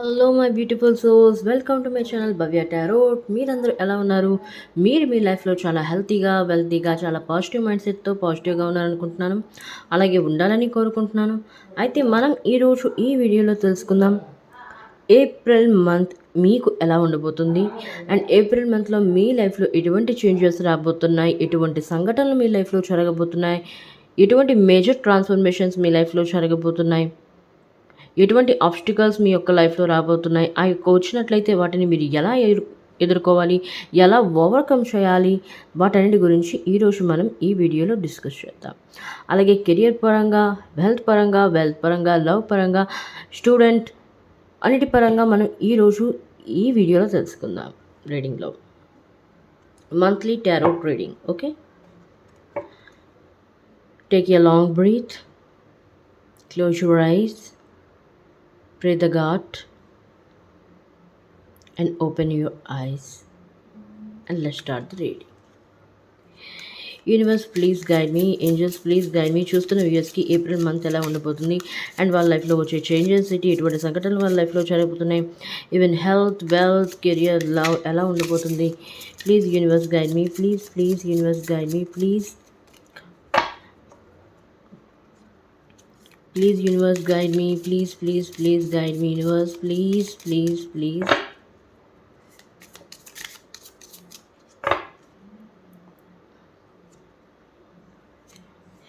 Hello my beautiful souls, welcome to my channel Bhavya tarot. మీరందరూ ఎలా ఉన్నారు? మీరు మీ లైఫ్లో చాలా హెల్తీగా, వెల్తీగా, చాలా పాజిటివ్ మైండ్ సెట్తో పాజిటివ్గా ఉన్నారనుకుంటున్నాను. అలాగే ఉండాలని కోరుకుంటున్నాను. అయితే మనం ఈరోజు ఈ వీడియోలో తెలుసుకుందాం ఏప్రిల్ మంత్ మీకు ఎలా ఉండబోతుంది, అండ్ ఏప్రిల్ మంత్లో మీ లైఫ్లో ఎటువంటి చేంజెస్ రాబోతున్నాయి, ఎటువంటి సంఘటనలు మీ లైఫ్లో జరగబోతున్నాయి, ఎటువంటి మేజర్ ట్రాన్స్ఫర్మేషన్స్ మీ లైఫ్లో జరగబోతున్నాయి, ఎటువంటి ఆబ్స్టికల్స్ మీ యొక్క లైఫ్లో రాబోతున్నాయి, ఆ యొక్క వచ్చినట్లయితే వాటిని మీరు ఎలా ఎదుర్కోవాలి, ఎలా ఓవర్కమ్ చేయాలి, వాటన్నిటి గురించి ఈరోజు మనం ఈ వీడియోలో డిస్కస్ చేద్దాం. అలాగే కెరియర్ పరంగా, హెల్త్ పరంగా, వెల్త్ పరంగా, లవ్ పరంగా, స్టూడెంట్ అన్నిటి పరంగా మనం ఈరోజు ఈ వీడియోలో తెలుసుకుందాం. రీడింగ్లో monthly tarot reading. Okay, take a long breath, close your eyes, pray the God and open your eyes, and let's start the reading. Universe please guide me, angels please guide me. చూస్తున్న వ్యూయర్స్కి April month ఎలా ఉండబోతుంది, and వాళ్ళ లైఫ్లో వచ్చే changes ఏంటి, ఎటువంటి సంఘటనలు వాళ్ళ లైఫ్లో జరగబోతున్నాయి, even health, wealth, career, love ఎలా ఉండబోతుంది. Please universe guide me, please universe guide me, please universe guide me, please guide me, universe, please.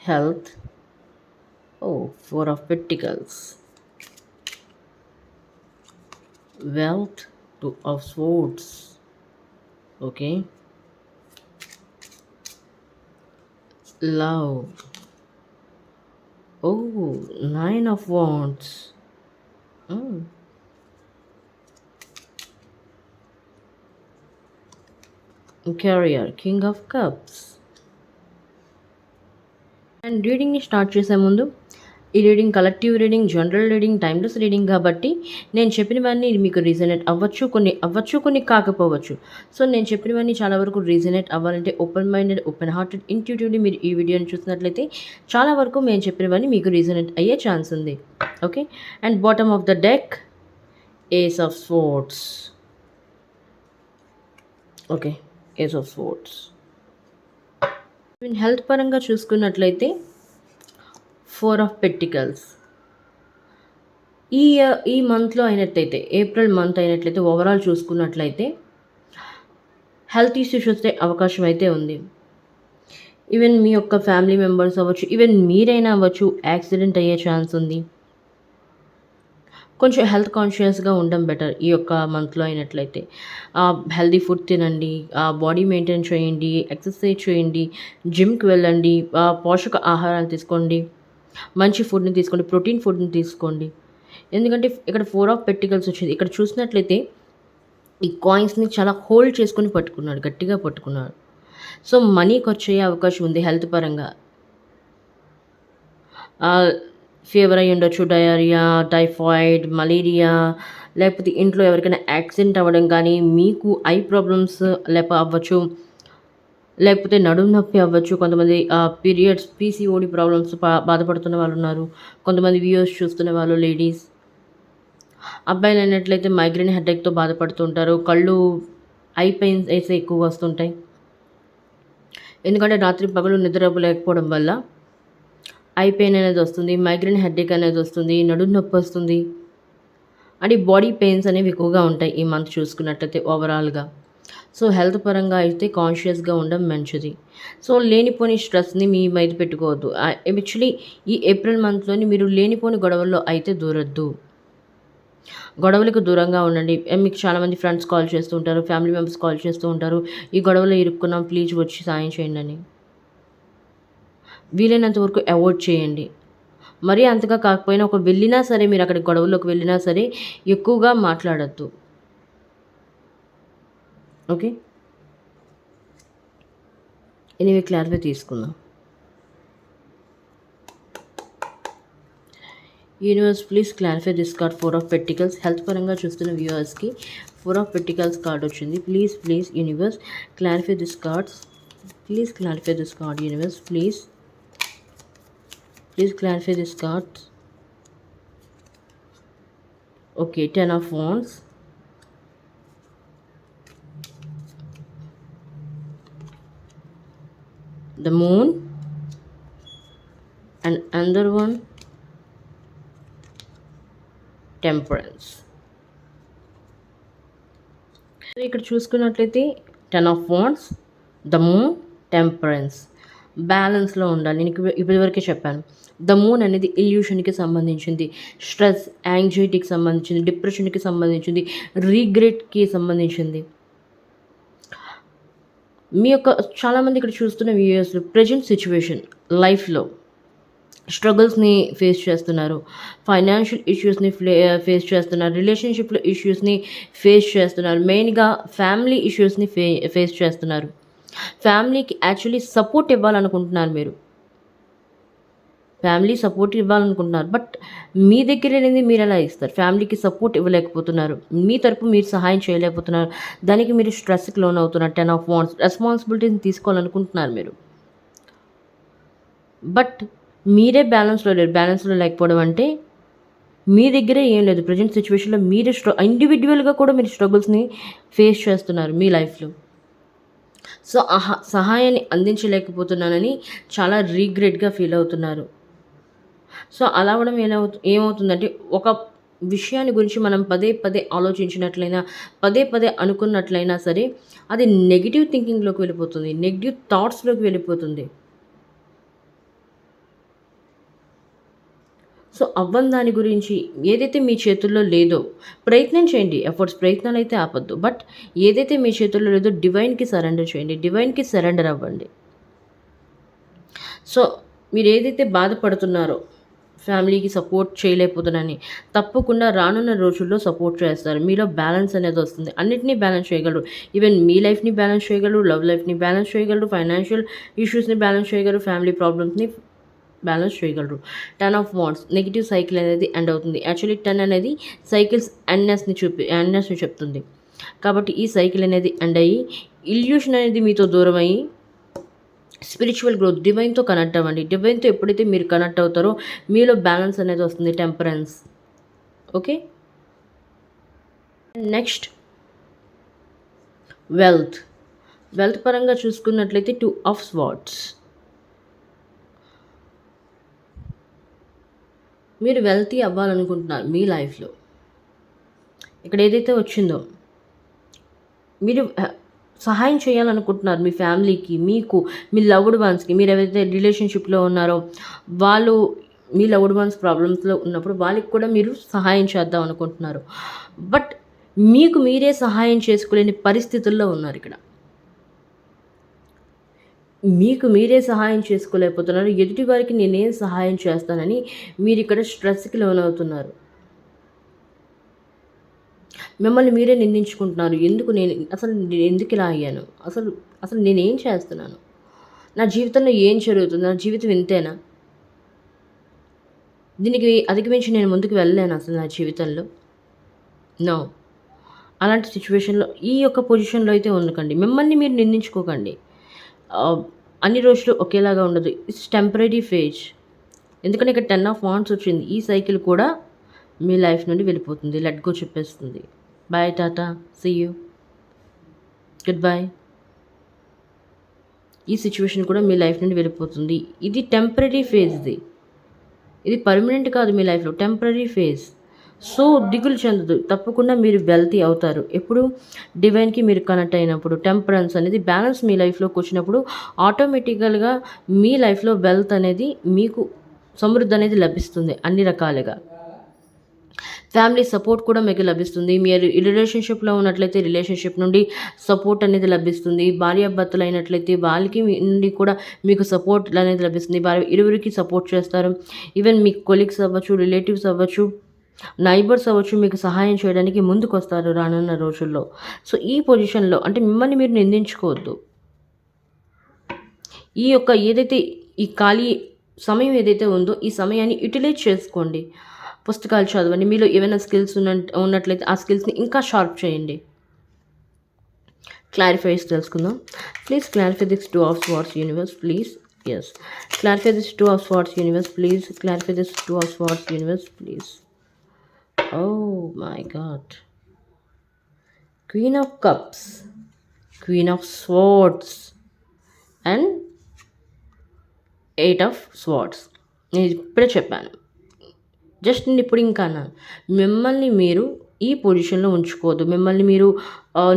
Health. Oh, Four of Pentacles. Wealth, Two of Swords. Okay. Love. Oh, Nine of Wands. Career, King of Cups. And రీడింగ్ని start చేసే ముందు, ఈ reading collective reading, general reading, timeless reading కాబట్టి నేను చెప్పినవన్నీ మీకు రీజనేట్ అవ్వచ్చు, కొన్ని కాకపోవచ్చు. సో నేను చెప్పినవన్నీ చాలా వరకు రీజనేట్ అవ్వాలంటే open minded, open hearted, intuitively మీరు ఈ వీడియోని చూసినట్లయితే చాలా వరకు మేము చెప్పినవన్నీ మీకు రీజనేట్ అయ్యే ఛాన్స్ ఉంది. Okay, and bottom of the deck, ace of swords. Okay, ace of swords. Health పరంగా చూసుకున్నట్లయితే ఫోర్ ఆఫ్ పెంటికల్స్. ఈ మంత్లో అయినట్లయితే, ఏప్రిల్ మంత్ అయినట్లయితే, ఓవరాల్ చూసుకున్నట్లయితే హెల్త్ ఇష్యూస్ వస్తే అవకాశం అయితే ఉంది. ఈవెన్ మీ యొక్క ఫ్యామిలీ మెంబర్స్ అవ్వచ్చు, ఈవెన్ మీరైనా అవ్వచ్చు, యాక్సిడెంట్ అయ్యే ఛాన్స్ ఉంది. కొంచెం హెల్త్ కాన్షియస్గా ఉండడం బెటర్ ఈ యొక్క మంత్లో అయినట్లయితే. హెల్దీ ఫుడ్ తినండి, బాడీ మెయింటైన్ చేయండి, ఎక్సర్సైజ్ చేయండి, జిమ్కి వెళ్ళండి, పోషక ఆహారాలు తీసుకోండి, మంచి ఫుడ్ని తీసుకోండి, ప్రోటీన్ ఫుడ్ని తీసుకోండి. ఎందుకంటే ఇక్కడ ఫోర్ ఆఫ్ పెంటికల్స్ వచ్చింది. ఇక్కడ చూసినట్లయితే ఈ కాయిన్స్ని చాలా హోల్డ్ చేసుకొని పట్టుకున్నాడు, గట్టిగా పట్టుకున్నాడు. సో మనీకి వచ్చే అవకాశం ఉంది. హెల్త్ పరంగా ఫీవర్ అయ్యి ఉండొచ్చు, డయేరియా, టైఫాయిడ్, మలేరియా, లేకపోతే ఇంట్లో ఎవరికైనా యాక్సిడెంట్ అవ్వడం కానీ, మీకు ఐ ప్రాబ్లమ్స్ అవ్వచ్చు, లేకపోతే నడుము నొప్పి అవ్వచ్చు. కొంతమంది పీరియడ్స్, పీసీఓడి ప్రాబ్లమ్స్ బాధపడుతున్న వాళ్ళు ఉన్నారు. కొంతమంది వ్యూయర్స్ చూస్తున్న వాళ్ళు లేడీస్. అబ్బాయిలు అయినట్లయితే మైగ్రేన్ హెడేక్తో బాధపడుతుంటారు. కళ్ళు, ఐ పెయిన్స్ అయితే ఎక్కువగా వస్తుంటాయి. ఎందుకంటే రాత్రి పగలు నిద్రపోలేకపోవడం వల్ల ఐ పెయిన్ అనేది వస్తుంది, మైగ్రేన్ హెడేక్ అనేది వస్తుంది, నడుము నొప్పి వస్తుంది, అండ్ బాడీ పెయిన్స్ అనేవి ఎక్కువగా ఉంటాయి ఈ మంత్ చూసుకున్నట్లయితే ఓవరాల్గా. సో హెల్త్ పరంగా అయితే కాన్షియస్గా ఉండడం మంచిది. సో లేనిపోని స్ట్రెస్ని మీ మీద పెట్టుకోవద్దు. యాక్చువల్లీ ఈ ఏప్రిల్ మంత్లోని మీరు లేనిపోని గొడవల్లో అయితే దూరద్దు, గొడవలకు దూరంగా ఉండండి. మీకు చాలామంది ఫ్రెండ్స్ కాల్ చేస్తూ ఉంటారు, ఫ్యామిలీ మెంబర్స్ కాల్ చేస్తూ ఉంటారు, ఈ గొడవలో ఇరుక్కున్నాం, ప్లీజ్ వచ్చి సాయం చేయండి అని. వీలైనంత వరకు అవాయిడ్ చేయండి. మరీ అంతగా కాకపోయినా ఒక వెళ్ళినా సరే, మీరు అక్కడికి గొడవలోకి వెళ్ళినా సరే ఎక్కువగా మాట్లాడద్దు. ఓకే, ఎనీవే క్లారిఫై తీసుకుందాం. Universe please clarify this card, four of pentacles. Health పరంగా చూస్తున్న వ్యూవర్స్కి ఫోర్ ఆఫ్ పెంటికల్స్ కార్డ్ వచ్చింది. Please universe clarify this cards, universe please clarify this card. Okay, Ten of Wands, the Moon, and another one, Temperance. So ఇక్కడ చూసుకున్నట్లయితే 10 of Wands, the moon, temperance. బ్యాలెన్స్లో ఉండాలి. నేను ఇప్పటివరకే చెప్పాను. ద మూన్ అనేది ఇల్యూషన్కి సంబంధించింది, stress, యాంగ్జైటీకి సంబంధించింది, డిప్రెషన్కి సంబంధించింది, రీగ్రెట్కి సంబంధించింది. మీ యొక్క చాలామంది ఇక్కడ చూస్తున్న వ్యూయర్స్లో ప్రజెంట్ సిచ్యువేషన్ లైఫ్లో స్ట్రగుల్స్ని ఫేస్ చేస్తున్నారు, ఫైనాన్షియల్ ఇష్యూస్ని ఫేస్ చేస్తున్నారు, రిలేషన్షిప్లో ఇష్యూస్ని ఫేస్ చేస్తున్నారు, మెయిన్గా ఫ్యామిలీ ఇష్యూస్ని ఫేస్ చేస్తున్నారు. ఫ్యామిలీకి యాక్చువల్లీ సపోర్ట్ ఇవ్వాలనుకుంటున్నారు, మీరు ఫ్యామిలీ సపోర్ట్ ఇవ్వాలనుకుంటున్నారు. బట్ మీ దగ్గర అనేది మీరు ఎలా ఇస్తారు? ఫ్యామిలీకి సపోర్ట్ ఇవ్వలేకపోతున్నారు, మీ తరపు మీరు సహాయం చేయలేకపోతున్నారు, దానికి మీరు స్ట్రెస్కి లోన్ అవుతున్నారు. 10 of Wands రెస్పాన్సిబిలిటీని తీసుకోవాలనుకుంటున్నారు మీరు, బట్ మీరే బ్యాలెన్స్లో లేరు. బ్యాలెన్స్లో లేకపోవడం అంటే మీ దగ్గరే ఏం లేదు. ప్రజెంట్ సిచ్యువేషన్లో మీరే ఇండివిజువల్గా కూడా మీరు స్ట్రగుల్స్ని ఫేస్ చేస్తున్నారు మీ లైఫ్లో. సో సహాయాన్ని అందించలేకపోతున్నానని చాలా రీగ్రెట్గా ఫీల్ అవుతున్నారు. సో అలా అవ్వడం ఏమవుతుందంటే, ఒక విషయాన్ని గురించి మనం పదే పదే ఆలోచించినట్లయినా, పదే పదే అనుకున్నట్లయినా సరే, అది నెగిటివ్ థింకింగ్లోకి వెళ్ళిపోతుంది, నెగిటివ్ థాట్స్లోకి వెళ్ళిపోతుంది. సో అవ్వని దాని గురించి ఏదైతే మీ చేతుల్లో లేదో ప్రయత్నం చేయండి. ప్రయత్నాలు అయితే ఆపద్దు. బట్ ఏదైతే మీ చేతుల్లో లేదో డివైన్కి సరెండర్ చేయండి, డివైన్కి సరెండర్ అవ్వండి. సో మీరు ఏదైతే బాధపడుతున్నారో, ఫ్యామిలీకి సపోర్ట్ చేయలేకపోతున్నానని, తప్పకుండా రానున్న రోజుల్లో సపోర్ట్ చేస్తారు. మీలో బ్యాలెన్స్ అనేది వస్తుంది. అన్నిటినీ బ్యాలెన్స్ చేయగలరు. ఈవెన్ మీ లైఫ్ని బ్యాలెన్స్ చేయగలరు, లవ్ లైఫ్ని బ్యాలెన్స్ చేయగలరు, ఫైనాన్షియల్ ఇష్యూస్ని బ్యాలెన్స్ చేయగలరు, ఫ్యామిలీ ప్రాబ్లమ్స్ని బ్యాలెన్స్ చేయగలరు. 10 of Wands నెగిటివ్ సైకిల్ అనేది ఎండ్ అవుతుంది. యాక్చువల్లీ 10 అనేది సైకిల్స్ ఎండ్నెస్ని చెప్తుంది. కాబట్టి ఈ సైకిల్ అనేది ఎండ్ అయ్యి, ఇల్యూషన్ అనేది మీతో దూరం అయ్యి, స్పిరిచువల్ గ్రోత్, డివైన్తో కనెక్ట్ అవ్వండి. డివైన్తో ఎప్పుడైతే మీరు కనెక్ట్ అవుతారో మీలో బ్యాలెన్స్ అనేది వస్తుంది, temperance. Okay, next wealth. Wealth పరంగా చూసుకున్నట్లయితే 2 of Swords. మీరు వెల్తీ అవ్వాలనుకుంటున్నారు మీ లైఫ్లో. ఇక్కడ ఏదైతే వచ్చిందో, మీరు సహాయం చేయాలనుకుంటున్నారు మీ ఫ్యామిలీకి, మీకు, మీ లవ్డ్ వన్స్కి. మీరు ఎవరైతే రిలేషన్షిప్లో ఉన్నారో వాళ్ళు మీ లవ్డ్ వన్స్ ప్రాబ్లమ్స్లో ఉన్నప్పుడు వాళ్ళకి కూడా మీరు సహాయం చేద్దాం అనుకుంటున్నారు. బట్ మీకు మీరే సహాయం చేసుకోలేని పరిస్థితుల్లో ఉన్నారు. ఇక్కడ మీకు మీరే సహాయం చేసుకోలేకపోతున్నారు. ఎదుటి వారికి నేనేం సహాయం చేస్తానని మీరు ఇక్కడ స్ట్రెస్కి లోనవుతున్నారు. మిమ్మల్ని మీరే నిందించుకుంటున్నారు. ఎందుకు ఇలా అయ్యాను, అసలు నేనేం చేస్తున్నాను, నా జీవితంలో ఏం జరుగుతుంది, నా జీవితం ఇంతేనా, దీనికి అధిగమించి నేను ముందుకు వెళ్ళలేను అసలు నా జీవితంలో. నో, అలాంటి సిచ్యువేషన్లో ఈ యొక్క పొజిషన్లో అయితే ఉండకండి. మిమ్మల్ని మీరు నిందించుకోకండి. అన్ని రోజులు ఒకేలాగా ఉండదు. It's temporary phase. ఎందుకంటే ఇక్కడ 10 of Wands వచ్చింది. ఈ సైకిల్ కూడా మీ లైఫ్ నుండి వెళ్ళిపోతుంది, లెట్ గో చెప్పేస్తుంది. Bye, tata, see you, goodbye. ఈ సిచ్యువేషన్ కూడా మీ లైఫ్ నుండి వెళ్ళిపోతుంది. ఇది టెంపరీ ఫేజ్, ఇది పర్మనెంట్ కాదు మీ లైఫ్లో, టెంపరీ ఫేజ్. సో దిగులు చెందదు, తప్పకుండా మీరు వెల్తీ అవుతారు. ఎప్పుడు డివైన్కి మీరు కనెక్ట్ అయినప్పుడు, టెంపరెన్స్ అనేది బ్యాలెన్స్ మీ లైఫ్లోకి వచ్చినప్పుడు ఆటోమేటికల్గా మీ లైఫ్లో వెల్త్ అనేది, మీకు సమృద్ధి అనేది లభిస్తుంది అన్ని రకాలుగా. ఫ్యామిలీ సపోర్ట్ కూడా మీకు లభిస్తుంది. మీరు రిలేషన్షిప్లో ఉన్నట్లయితే రిలేషన్షిప్ నుండి సపోర్ట్ అనేది లభిస్తుంది. భార్యాభర్తలు అయినట్లయితే వాళ్ళకి నుండి కూడా మీకు సపోర్ట్ అనేది లభిస్తుంది. ఇరువురికి సపోర్ట్ చేస్తారు. ఈవెన్ మీ కొలీగ్స్ అవ్వచ్చు, రిలేటివ్స్ అవ్వచ్చు, నైబర్స్ అవ్వచ్చు, మీకు సహాయం చేయడానికి ముందుకు వస్తారు రానున్న రోజుల్లో. సో ఈ పొజిషన్లో అంటే మిమ్మల్ని మీరు నిందించుకోవద్దు. ఈ యొక్క ఏదైతే ఈ ఖాళీ సమయం ఏదైతే ఉందో ఈ సమయాన్ని యూటిలైజ్ చేసుకోండి. పుస్తకాలు చదవండి. మీలో ఏమైనా స్కిల్స్ ఉన్నట్లయితే ఆ స్కిల్స్ని ఇంకా షార్ప్ చేయండి. క్లారిఫైస్ తెలుసుకుందాం. Please clarify this 2 of Swords universe, please. Yes, clarify this 2 of Swords universe, please. Clarify this 2 of Swords universe, please. Oh my god. Queen of Cups, Queen of Swords, and Eight of Swords. నేను ఇప్పుడే చెప్పాను. Just నేను ఇప్పుడు ఇంకా అన్నాను. మిమ్మల్ని మీరు ఈ పొజిషన్‌లో ఉంచుకోవద్దు. మిమ్మల్ని మీరు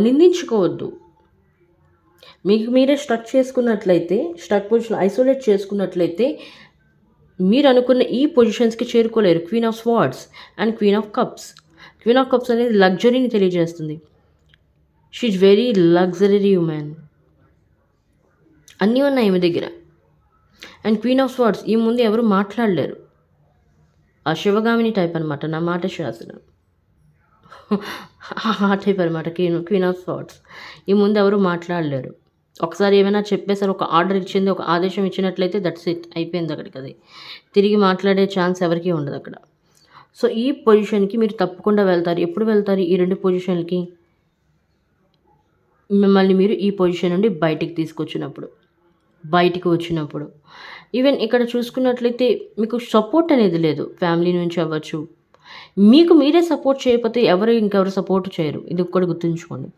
నిందించుకోవద్దు. మీకు మీరే స్ట్రక్ పొజిషన్‌లో ఐసోలేట్ చేసుకున్నట్లయితే మీరు అనుకున్న ఈ పొజిషన్స్‌కి చేరుకోలేరు. Queen of swords and queen of cups. Queen of cups అనేది లగ్జరీని తెలియజేస్తుంది. She is very luxury woman. అన్నీ ఉన్నాయి ఈమె దగ్గర. అండ్ క్వీన్ ఆఫ్ స్వార్డ్స్ ఈ ముందు ఎవరు మాట్లాడలేరు. ఆ శివగామిని టైప్ అనమాట. నా మాట శాసనం. ఆ టైప్ అనమాట క్వీన్ ఆఫ్ స్వార్డ్స్. ఈ ముందు ఎవరు మాట్లాడలేరు. ఒకసారి ఏమైనా చెప్పేసారు, ఒక ఆర్డర్ ఇచ్చింది, ఒక ఆదేశం ఇచ్చినట్లయితే దట్స్ ఇట్, అయిపోయింది అక్కడికి. అది తిరిగి మాట్లాడే ఛాన్స్ ఎవరికీ ఉండదు అక్కడ. సో ఈ పొజిషన్కి మీరు తప్పకుండా వెళ్తారు. ఎప్పుడు వెళ్తారు ఈ 2 పొజిషన్లకి? మిమ్మల్ని మీరు ఈ పొజిషన్ నుండి బయటికి వచ్చినప్పుడు. ఈవెన్ ఇక్కడ చూసుకున్నట్లయితే మీకు సపోర్ట్ అనేది లేదు. ఫ్యామిలీ నుంచి అవ్వచ్చు. మీకు మీరే సపోర్ట్ చేయకపోతే ఇంకెవరు సపోర్ట్ చేయరు. ఇది ఒక్కటి గుర్తుంచుకోండి.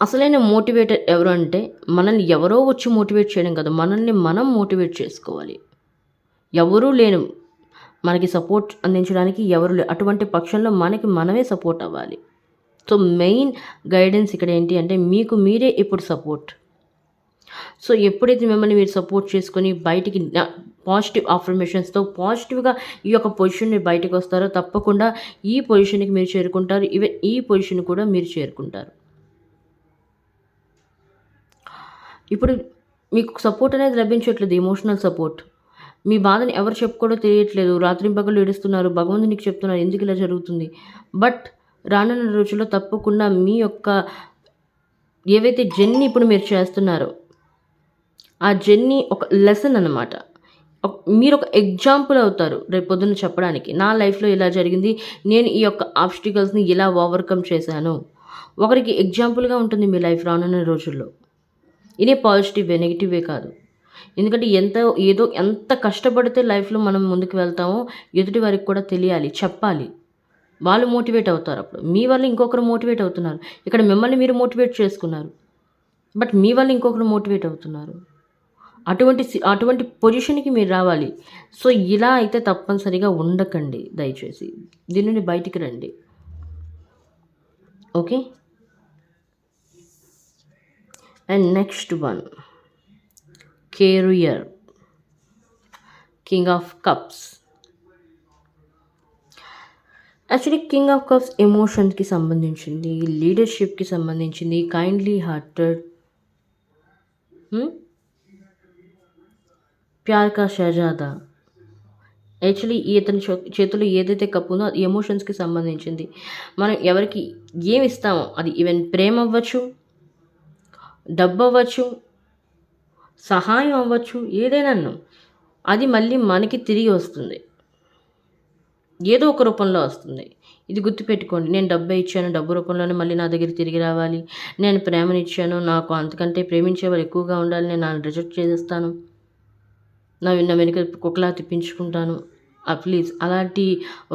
అసలైన మోటివేటర్ ఎవరు అంటే మనల్ని ఎవరో వచ్చి మోటివేట్ చేయడం కాదు, మనల్ని మనం మోటివేట్ చేసుకోవాలి. ఎవరూ లేను మనకి సపోర్ట్ అందించడానికి, ఎవరు లేరు. అటువంటి పక్షంలో మనకి మనమే సపోర్ట్ అవ్వాలి. సో మెయిన్ గైడెన్స్ ఇక్కడ ఏంటి అంటే మీకు మీరే ఇప్పుడు సపోర్ట్. సో ఎప్పుడైతే మిమ్మల్ని మీరు సపోర్ట్ చేసుకొని బయటికి పాజిటివ్ అఫర్మేషన్స్తో పాజిటివ్గా ఈ యొక్క పొజిషన్ బయటకు వస్తారో తప్పకుండా ఈ పొజిషన్కి మీరు చేరుకుంటారు. ఈవెన్ ఈ పొజిషన్ కూడా మీరు చేరుకుంటారు. ఇప్పుడు మీకు సపోర్ట్ అనేది లభించట్లేదు, ఎమోషనల్ సపోర్ట్. మీ బాధని ఎవరు చెప్పుకోవడో తెలియట్లేదు. రాత్రింపగళ్ళు ఏడుస్తున్నారు, భగవంతునికి చెప్తున్నారు ఎందుకు ఇలా జరుగుతుంది. బట్ రానున్న రోజుల్లో తప్పకుండా మీ యొక్క ఏవైతే జర్నీ ఇప్పుడు మీరు చేస్తున్నారో ఆ జర్నీ ఒక లెసన్ అన్నమాట. మీరు ఒక ఎగ్జాంపుల్ అవుతారు రేపు పొద్దున్న చెప్పడానికి. నా లైఫ్లో ఇలా జరిగింది, నేను ఈ యొక్క ఆబ్స్టికల్స్ని ఇలా ఓవర్కమ్ చేశాను. ఒకరికి ఎగ్జాంపుల్గా ఉంటుంది మీ లైఫ్ రానున్న రోజుల్లో. ఇదే పాజిటివే, నెగిటివే కాదు. ఎందుకంటే ఎంత కష్టపడితే లైఫ్లో మనం ముందుకు వెళ్తామో ఎదుటి వారికి కూడా తెలియాలి, చెప్పాలి. వాళ్ళు మోటివేట్ అవుతారు. అప్పుడు మీ వల్ల ఇంకొకరు మోటివేట్ అవుతున్నారు. ఇక్కడ మిమ్మల్ని మీరు మోటివేట్ చేసుకున్నారు, బట్ మీ వల్ల ఇంకొకరు మోటివేట్ అవుతున్నారు. అటువంటి పొజిషన్కి మీరు రావాలి. సో ఇలా అయితే తప్పనిసరిగా ఉండకండి దయచేసి. దీని నుండి బయటికి రండి. Okay. And next one, career, king of cups. Actually king of cups ఎమోషన్స్కి సంబంధించింది, లీడర్షిప్కి సంబంధించింది, కైండ్లీ హార్టెడ్, ప్యార్ కా షహజాదా. యాక్చువల్లీ ఇతని చేతిలో ఏదైతే కప్పు ఉందో అది ఎమోషన్స్కి సంబంధించింది. మనం ఎవరికి ఏమి ఇస్తామో అది ఈవెన్ ప్రేమ అవ్వచ్చు, డబ్బు అవ్వచ్చు, సహాయం అవ్వచ్చు, ఏదైనా అది మళ్ళీ మనకి తిరిగి వస్తుంది, ఏదో ఒక రూపంలో వస్తుంది. ఇది గుర్తుపెట్టుకోండి. నేను డబ్బే ఇచ్చాను, డబ్బు రూపంలోనే మళ్ళీ నా దగ్గర తిరిగి రావాలి. నేను ప్రేమనిచ్చాను, నాకు అంతకంటే ప్రేమించే వాళ్ళు ఎక్కువగా ఉండాలి, నేను వాళ్ళని రిజెక్ట్ చేసేస్తాను, నా వెనుక కుక్కలా తిప్పించుకుంటాను. ప్లీజ్ అలాంటి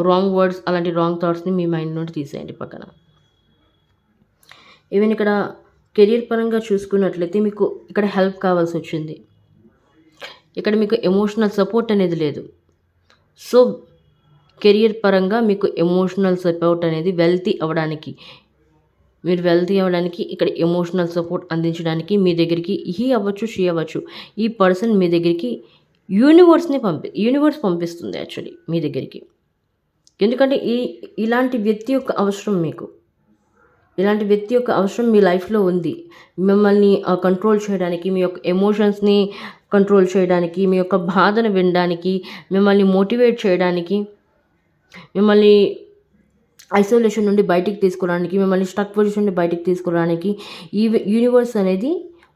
రాంగ్ వర్డ్స్, అలాంటి రాంగ్ థాట్స్ని మీ మైండ్ నుండి తీసేయండి పక్కన. ఈవెన్ ఇక్కడ కెరీర్ పరంగా చూసుకున్నట్లయితే మీకు ఇక్కడ హెల్ప్ కావాల్సి వచ్చింది. ఇక్కడ మీకు ఎమోషనల్ సపోర్ట్ అనేది లేదు. సో కెరియర్ పరంగా మీకు ఎమోషనల్ సపోర్ట్ అనేది వెల్తీ అవ్వడానికి ఇక్కడ ఎమోషనల్ సపోర్ట్ అందించడానికి మీ దగ్గరికి హీ అవ్వచ్చు, షీ అవ్వచ్చు, ఈ పర్సన్ మీ దగ్గరికి యూనివర్స్ పంపిస్తుంది యాక్చువల్లీ మీ దగ్గరికి. ఎందుకంటే ఇలాంటి వ్యక్తి యొక్క అవసరం మీ లైఫ్లో ఉంది. మిమ్మల్ని కంట్రోల్ చేయడానికి, మీ యొక్క ఎమోషన్స్ని కంట్రోల్ చేయడానికి, మీ యొక్క బాధను వినడానికి, మిమ్మల్ని మోటివేట్ చేయడానికి, మిమ్మల్ని ఐసోలేషన్ నుండి బయటికి తీసుకురావడానికి, మిమ్మల్ని స్టక్ పొజిషన్ నుండి బయటికి తీసుకురావడానికి ఈ యూనివర్స్ అనేది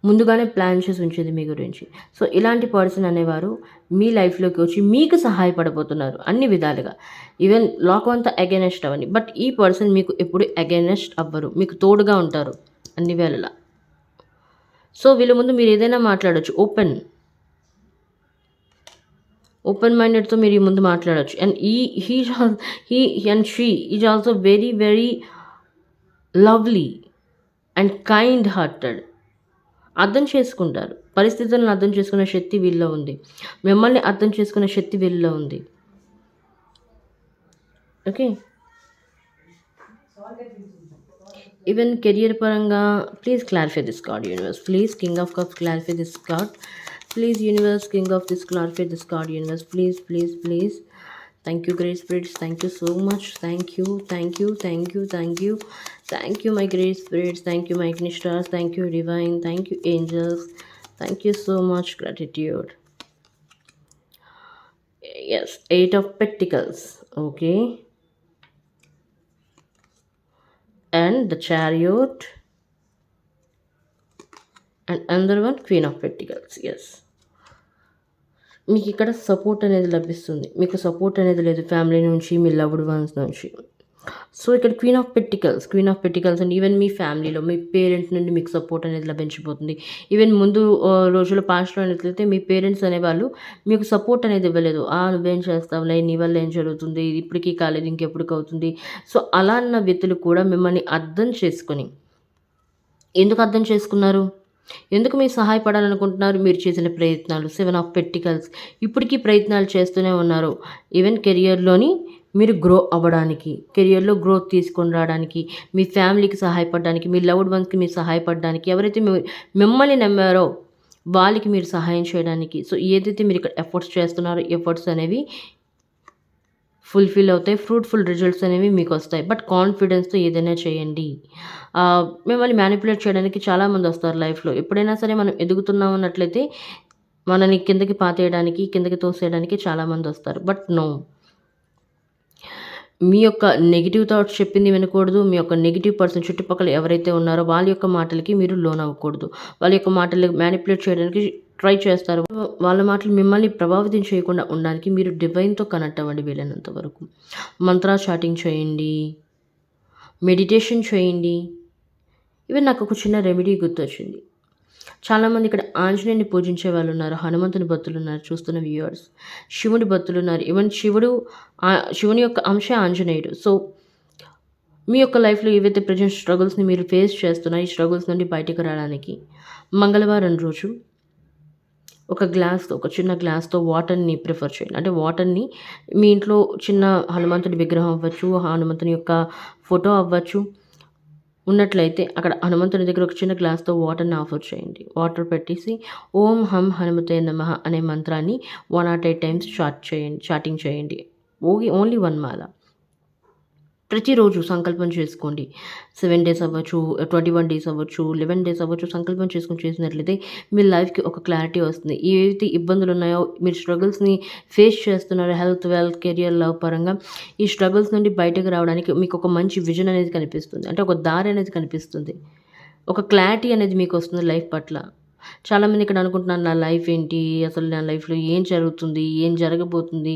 ముందుగానే ప్లాన్ చేసి ఉంచింది మీ గురించి. సో ఇలాంటి పర్సన్ అనేవారు మీ లైఫ్లోకి వచ్చి మీకు సహాయపడబోతున్నారు అన్ని విధాలుగా. ఈవెన్ లాక్ అంతా అగైనెస్ట్ అవని, బట్ ఈ పర్సన్ మీకు ఎప్పుడు అగైనెస్ట్ అవ్వరు, మీకు తోడుగా ఉంటారు అన్ని వేళలా. సో వీళ్ళ ముందు మీరు ఏదైనా మాట్లాడవచ్చు, ఓపెన్. ఓపెన్ మైండెడ్తో మీరు ఈ ముందు మాట్లాడొచ్చు. And he he and she is also very very lovely and kind hearted. అర్థం చేసుకుంటారు. పరిస్థితులను అర్థం చేసుకునే శక్తి వీళ్ళలో ఉంది. మిమ్మల్ని అర్థం చేసుకునే శక్తి వీళ్ళలో ఉంది. ఓకే. ఈవెన్ కెరియర్ పరంగా please clarify this card universe. Please king of cups clarify this card. Please universe king of this clarify this card universe. Please please please. Thank you, great spirits. Thank you so much. Thank you, thank you, thank you, thank you. Thank you, my great spirits. Thank you, my Knistras. Thank you, divine. Thank you, angels. Thank you so much. Gratitude. Yes, 8 of Pentacles. Okay. And the Chariot. And another one, Queen of Pentacles. Yes. మీకు ఇక్కడ support అనేది లభిస్తుంది. మీకు support అనేది లేదు family నుంచి, మీ loved ones నుంచి. సో ఇక్కడ queen of pentacles and even మీ ఫ్యామిలీలో మీ పేరెంట్స్ నుండి మీకు సపోర్ట్ అనేది లభించబోతుంది. ఈవెన్ ముందు రోజుల్లో పాస్ట్లో అనేట్లయితే మీ పేరెంట్స్ అనేవాళ్ళు మీకు సపోర్ట్ అనేది ఇవ్వలేదు. నువ్వేం చేస్తావులే, నీ వల్ల ఏం జరుగుతుంది, ఇప్పటికీ కాలేదు ఇంకెప్పటికి అవుతుంది. సో అలా అన్న వ్యక్తులు కూడా మిమ్మల్ని అర్థం చేసుకొని, ఎందుకు అర్థం చేసుకున్నారు, ఎందుకు మీరు సహాయపడాలనుకుంటున్నారు, మీరు చేసిన ప్రయత్నాలు 7 ఆఫ్ పెట్టికల్స్ ఇప్పటికీ ప్రయత్నాలు చేస్తూనే ఉన్నారు. ఈవెన్ కెరియర్లోని మీరు గ్రో అవ్వడానికి, కెరియర్లో గ్రోత్ తీసుకొని రావడానికి, మీ ఫ్యామిలీకి సహాయపడడానికి, మీ లవ్డ్ వన్స్కి మీరు సహాయపడడానికి, ఎవరైతే మిమ్మల్ని నమ్మారో వాళ్ళకి మీరు సహాయం చేయడానికి. సో ఏదైతే మీరు ఇక్కడ ఎఫర్ట్స్ చేస్తున్నారో ఎఫర్ట్స్ అనేవి ఫుల్ఫిల్ అవుతాయి. ఫ్రూట్ఫుల్ రిజల్ట్స్ అనేవి మీకు వస్తాయి. బట్ కాన్ఫిడెన్స్తో ఏదైనా చేయండి. మిమ్మల్ని మ్యానిపులేట్ చేయడానికి చాలామంది వస్తారు లైఫ్లో. ఎప్పుడైనా సరే మనం ఎదుగుతున్నాం అన్నట్లయితే మనని కిందకి పాతేయడానికి, కిందకి తోసేయడానికి చాలామంది వస్తారు. బట్ నో, మీ యొక్క నెగిటివ్ థాట్స్ చెప్పింది వినకూడదు. మీ యొక్క నెగిటివ్ పర్సన్ చుట్టుపక్కల ఎవరైతే ఉన్నారో వాళ్ళ యొక్క మాటలకి మీరు లోన్ అవ్వకూడదు. వాళ్ళ యొక్క మాటలు మ్యానిపులేట్ చేయడానికి ట్రై చేస్తారు. వాళ్ళ మాటలు మిమ్మల్ని ప్రభావితం చేయకుండా ఉండడానికి మీరు డివైన్తో కనెక్ట్ అవ్వండి వీలైనంత వరకు. మంత్రా చాటింగ్ చేయండి, మెడిటేషన్ చేయండి. ఈవెన్ నాకు ఒక చిన్న రెమెడీ గుర్తొచ్చింది. చాలామంది ఇక్కడ ఆంజనేయుని పూజించే వాళ్ళు ఉన్నారు, హనుమంతుని భక్తులు ఉన్నారు, చూస్తున్న వ్యూవర్స్ శివుడి భక్తులు ఉన్నారు. ఈవెన్ శివుని యొక్క అంశ ఆంజనేయుడు. సో మీ యొక్క లైఫ్లో ఏవైతే ప్రజెంట్ స్ట్రగుల్స్ని మీరు ఫేస్ చేస్తున్నారో ఈ స్ట్రగుల్స్ నుండి బయటకు రావడానికి మంగళవారం రోజు ఒక చిన్న గ్లాస్తో వాటర్ని ప్రిఫర్ చేయండి. అంటే వాటర్ని మీ ఇంట్లో చిన్న హనుమంతుడి విగ్రహం అవ్వచ్చు, హనుమంతుని యొక్క ఫోటో అవ్వచ్చు ఉన్నట్లయితే అక్కడ హనుమంతుని దగ్గర ఒక చిన్న గ్లాస్తో వాటర్ని ఆఫర్ చేయండి. వాటర్ పెట్టేసి ఓం హం హనుమతే నమః అనే మంత్రాన్ని 108 టైమ్స్ చాటింగ్ చేయండి. ఓన్లీ 1 మాల. ప్రతిరోజు సంకల్పం చేసుకోండి. 7 డేస్ అవ్వచ్చు, 21 డేస్ అవ్వచ్చు, 11 డేస్ అవ్వచ్చు. సంకల్పం చేసుకొని చేసినట్లయితే మీ లైఫ్కి ఒక క్లారిటీ వస్తుంది. ఏవైతే ఇబ్బందులు ఉన్నాయో, మీరు స్ట్రగుల్స్ని ఫేస్ చేస్తున్నారో హెల్త్, వెల్త్, కెరియర్, లవ్ పరంగా ఈ స్ట్రగుల్స్ నుండి బయటకు రావడానికి మీకు ఒక మంచి విజన్ అనేది కనిపిస్తుంది. అంటే ఒక దారి అనేది కనిపిస్తుంది. ఒక క్లారిటీ అనేది మీకు వస్తుంది లైఫ్ పట్ల. చాలామంది ఇక్కడ అనుకుంటున్నారు నా లైఫ్ ఏంటి, అసలు నా లైఫ్లో ఏం జరుగుతుంది, ఏం జరగబోతుంది,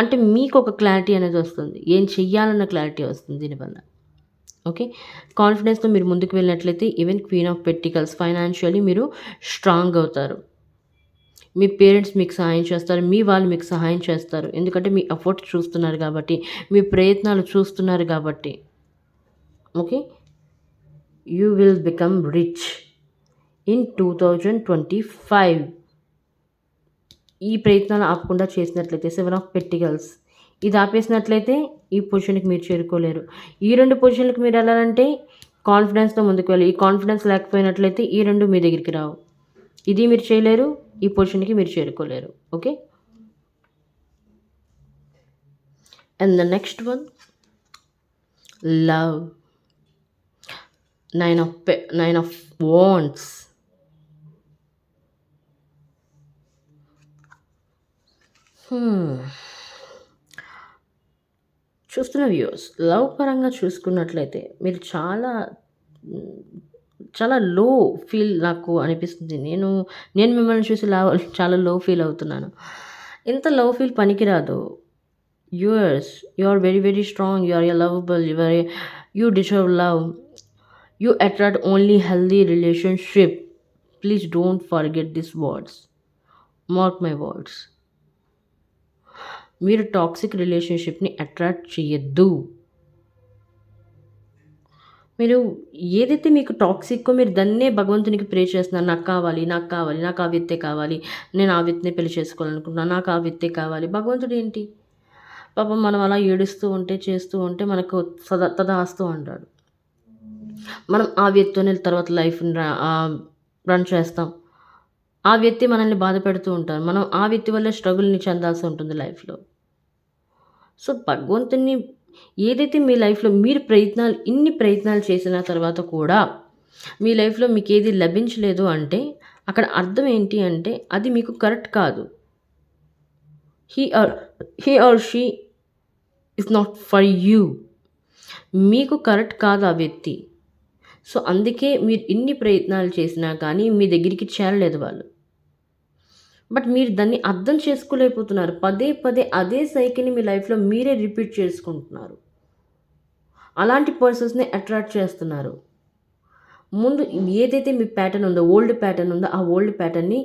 అంటే మీకు ఒక క్లారిటీ అనేది వస్తుంది. ఏం చెయ్యాలన్న క్లారిటీ వస్తుంది దీనివల్ల. ఓకే. కాన్ఫిడెన్స్తో మీరు ముందుకు వెళ్ళినట్లయితే even queen of pentacles financially మీరు స్ట్రాంగ్ అవుతారు. మీ పేరెంట్స్ మీకు సహాయం చేస్తారు, మీ వాళ్ళు మీకు సహాయం చేస్తారు. ఎందుకంటే మీ ఎఫర్ట్స్ చూస్తున్నారు కాబట్టి, మీ ప్రయత్నాలు చూస్తున్నారు కాబట్టి. Okay. You will become rich in 2025. ఈ ప్రయత్నాలు ఆపకుండా చేసినట్లయితే 7 ఆఫ్ పెట్టికల్స్ ఇది ఆపేసినట్లయితే ఈ పొజిషన్కి మీరు చేరుకోలేరు. ఈ 2 పొజిషన్లకు మీరు వెళ్ళాలంటే కాన్ఫిడెన్స్తో ముందుకు వెళ్ళి, ఈ కాన్ఫిడెన్స్ లేకపోయినట్లయితే ఈ 2 మీ దగ్గరికి రావు. ఇది మీరు చేయలేరు, ఈ పొజిషన్కి మీరు చేరుకోలేరు. Okay. And the next one love. 9 of wands. చూస్తున్న వ్యూవర్స్, లవ్ పరంగా చూసుకున్నట్లయితే మీరు చాలా లో ఫీల్ నాకు అనిపిస్తుంది. నేను మిమ్మల్ని చూసి చాలా లో ఫీల్ అవుతున్నాను. ఇంత లో ఫీల్ పనికిరాదు. Viewers, you are very very strong, you are lovable, you deserve love, you attract only healthy relationship. Please don't forget this words, mark my words. మీరు టాక్సిక్ రిలేషన్షిప్ని అట్రాక్ట్ చేయొద్దు. మీరు ఏదైతే మీకు టాక్సిక్కో మీరు దాన్నే భగవంతునికి ప్రే చేస్తున్నారు. నాకు కావాలి, నాకు కావాలి, నాకు ఆ వ్యక్తే కావాలి. నేను ఆ వ్యక్తినే పెళ్లి చేసుకోవాలనుకుంటున్నాను. నాకు ఆ వ్యక్తే కావాలి. భగవంతుడు ఏంటి? పాపం మనం అలా ఏడుస్తూ ఉంటే, చేస్తూ ఉంటే మనకు తదాస్తు అంటాడు. మనం ఆ వ్యక్తితోనే తర్వాత లైఫ్‌ని రన్ చేస్తాం. ఆ వ్యక్తి మనల్ని బాధపెడుతూ ఉంటారు. మనం ఆ వ్యక్తి వల్లే స్ట్రగుల్‌ని చెందాల్సి ఉంటుంది లైఫ్‌లో. సో, భగవంతుడిని ఏదైతే మీ లైఫ్‌లో మీరు ఇన్ని ప్రయత్నాలు చేసిన తర్వాత కూడా మీ లైఫ్‌లో మీకేది లభించలేదు అంటే, అక్కడ అర్థం ఏంటి అంటే, అది మీకు కరెక్ట్ కాదు. He or he or she is not for you. మీకు కరెక్ట్ కాదు ఆ వ్యక్తి. సో, అందుకే మీరు ఇన్ని ప్రయత్నాలు చేసినా కానీ మీ దగ్గరికి చేరలేదు వాళ్ళు. బట్ మీరు దాన్ని అర్థం చేసుకోలేకపోతున్నారు. పదే పదే అదే సైకిల్‌ని మీ లైఫ్‌లో మీరే రిపీట్ చేసుకుంటున్నారు. అలాంటి పర్సన్స్‌ని అట్రాక్ట్ చేస్తున్నారు. ముందు ఏదైతే మీ ప్యాటర్న్ ఉందో, ఓల్డ్ ప్యాటర్న్ ఉందో, ఆ ఓల్డ్ ప్యాటర్న్‌ని